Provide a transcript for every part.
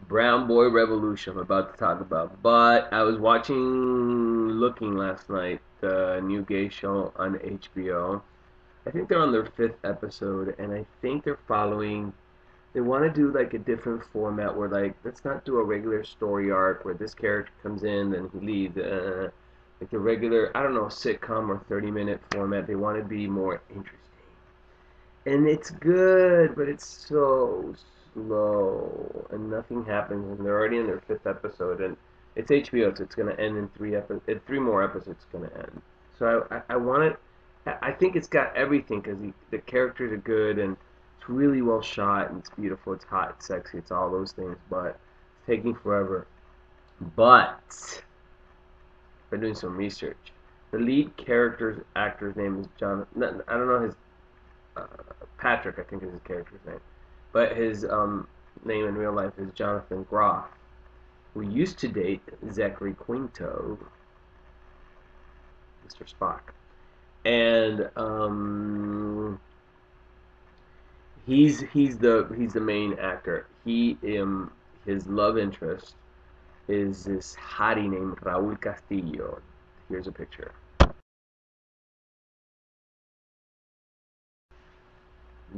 Brown Boy Revolution I'm about to talk about. But I was looking last night, the new gay show on HBO. I think they're on their fifth episode, and I think they're following. They want to do like a different format where, like, let's not do a regular story arc where this character comes in, then he leaves. Like the regular, I don't know, sitcom or 30-minute format. They want to be more interesting. And it's good, but it's so slow, and nothing happens, and they're already in their fifth episode, and it's HBO, so it's gonna end in three more episodes. It's gonna end. So I want it. I think it's got everything because the characters are good, and it's really well shot, and it's beautiful, it's hot, it's sexy, it's all those things, but it's taking forever. But I've been doing some research. The lead character's actor's name is John. I don't know his uh, Patrick, I think is his character's name, but his name in real life is Jonathan Groff, who used to date Zachary Quinto, Mr. Spock, and he's the main actor. His love interest is this hottie named Raúl Castillo. Here's a picture.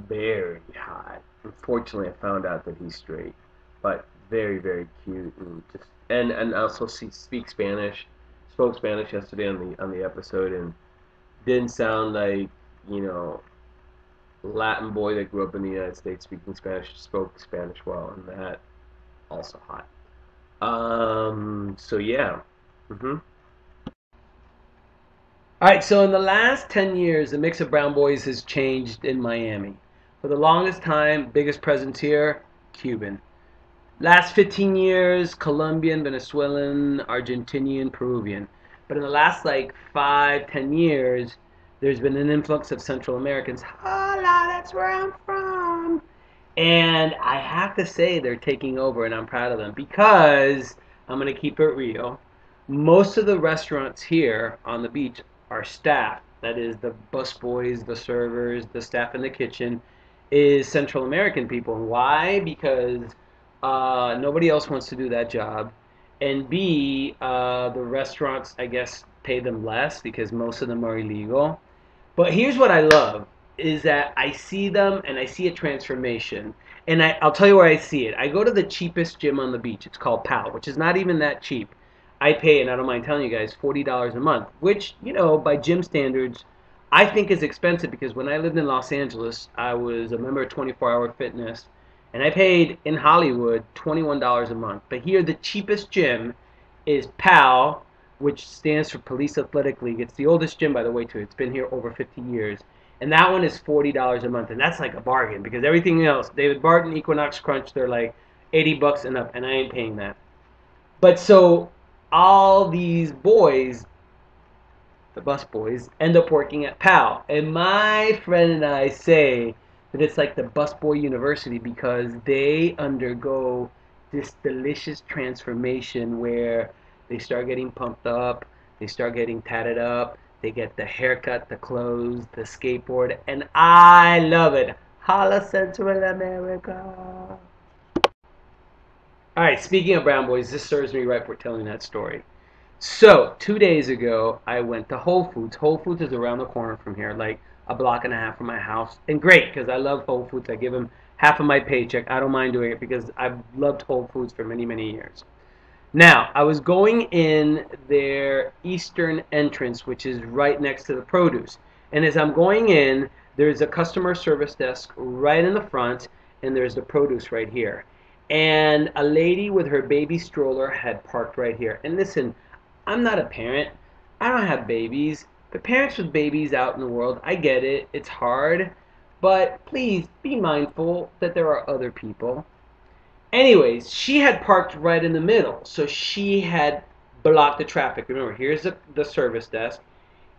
Very hot. Unfortunately, I found out that he's straight, but very very cute and just and also speaks Spanish. Spoke Spanish yesterday on the episode and didn't sound like you know Latin boy that grew up in the United States speaking Spanish. Spoke Spanish well, and that also hot. So yeah. Mhm. All right, so in the last 10 years, the mix of brown boys has changed in Miami. For the longest time, biggest presence here, Cuban. Last 15 years, Colombian, Venezuelan, Argentinian, Peruvian. But in the last like 5, 10 years, there's been an influx of Central Americans. Hola, that's where I'm from. And I have to say they're taking over, and I'm proud of them because I'm going to keep it real. Most of the restaurants here on the beach are staffed. That is, the busboys, the servers, the staff in the kitchen is Central American people. Why? Because nobody else wants to do that job. And B, the restaurants, I guess, pay them less because most of them are illegal. But here's what I love is that I see them and I see a transformation. And I'll tell you where I see it. I go to the cheapest gym on the beach. It's called PAL, which is not even that cheap. I pay, and I don't mind telling you guys, $40 a month, which, by gym standards, I think is expensive because when I lived in Los Angeles, I was a member of 24 Hour Fitness, and I paid in Hollywood $21 a month. But here, the cheapest gym is PAL, which stands for Police Athletic League. It's the oldest gym, by the way, too. It's been here over 50 years. And that one is $40 a month, and that's like a bargain because everything else, David Barton, Equinox Crunch, they're like 80 bucks and up, and I ain't paying that. But so all these boys, the bus boys, end up working at PAL. And my friend and I say that it's like the busboy university because they undergo this delicious transformation where they start getting pumped up, they start getting tatted up, they get the haircut, the clothes, the skateboard, and I love it. Holla Central America. All right, speaking of brown boys, this serves me right for telling that story. So, 2 days ago, I went to Whole Foods. Whole Foods is around the corner from here, like a block and a half from my house. And great, because I love Whole Foods. I give them half of my paycheck. I don't mind doing it because I've loved Whole Foods for many, many years. Now, I was going in their eastern entrance, which is right next to the produce. And as I'm going in, there's a customer service desk right in the front, and there's the produce right here. And a lady with her baby stroller had parked right here. And listen, I'm not a parent. I don't have babies. But parents with babies out in the world, I get it. It's hard. But please be mindful that there are other people. Anyways, she had parked right in the middle, so she had blocked the traffic. Remember, here's the service desk,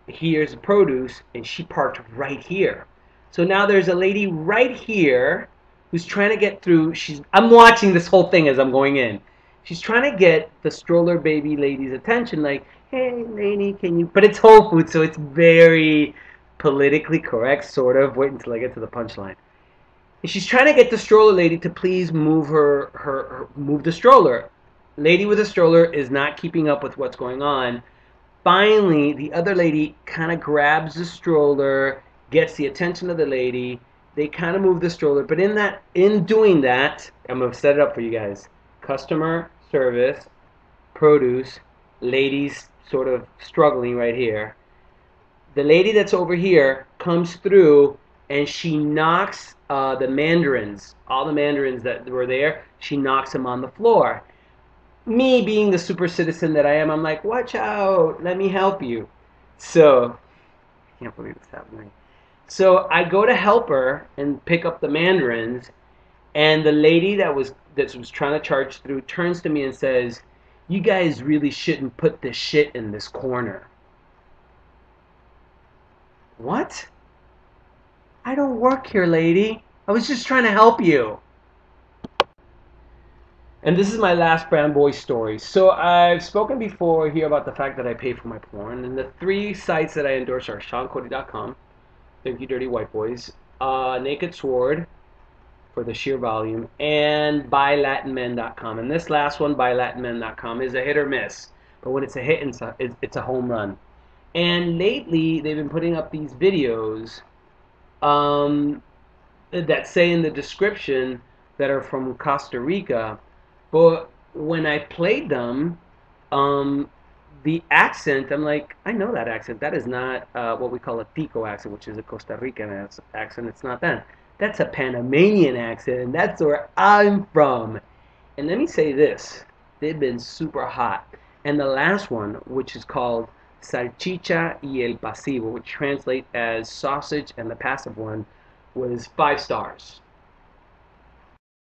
here's the produce, and she parked right here. So now there's a lady right here who's trying to get through. I'm watching this whole thing as I'm going in. She's trying to get the stroller baby lady's attention, like, hey, lady, can you? But it's Whole Foods, so it's very politically correct, sort of. Wait until I get to the punchline. And she's trying to get the stroller lady to please move move the stroller. Lady with a stroller is not keeping up with what's going on. Finally, the other lady kind of grabs the stroller, gets the attention of the lady. They kind of move the stroller, but in doing that, I'm gonna set it up for you guys. Customer service, produce, ladies sort of struggling right here. The lady that's over here comes through and she knocks the mandarins, all the mandarins that were there, she knocks them on the floor. Me being the super citizen that I am, I'm like, watch out, let me help you. So, I can't believe this happening. So I go to help her and pick up the mandarins, and the lady that was trying to charge through turns to me and says, "You guys really shouldn't put this shit in this corner." What? I don't work here, lady. I was just trying to help you. And this is my last Brown Boy story. So I've spoken before here about the fact that I pay for my porn, and the 3 sites that I endorse are SeanCody.com, Thank You Dirty White Boys, Naked Sword for the sheer volume, and BuyLatinMen.com. And this last one, BuyLatinMen.com, is a hit or miss. But when it's a hit, it's a home run. And lately, they've been putting up these videos that say in the description that are from Costa Rica. But when I played them, the accent, I'm like, I know that accent. That is not what we call a Tico accent, which is a Costa Rican accent. It's not that. That's a Panamanian accent, and that's where I'm from. And let me say this. They've been super hot. And the last one, which is called Salchicha y el Pasivo, which translates as sausage and the passive one, was 5 stars.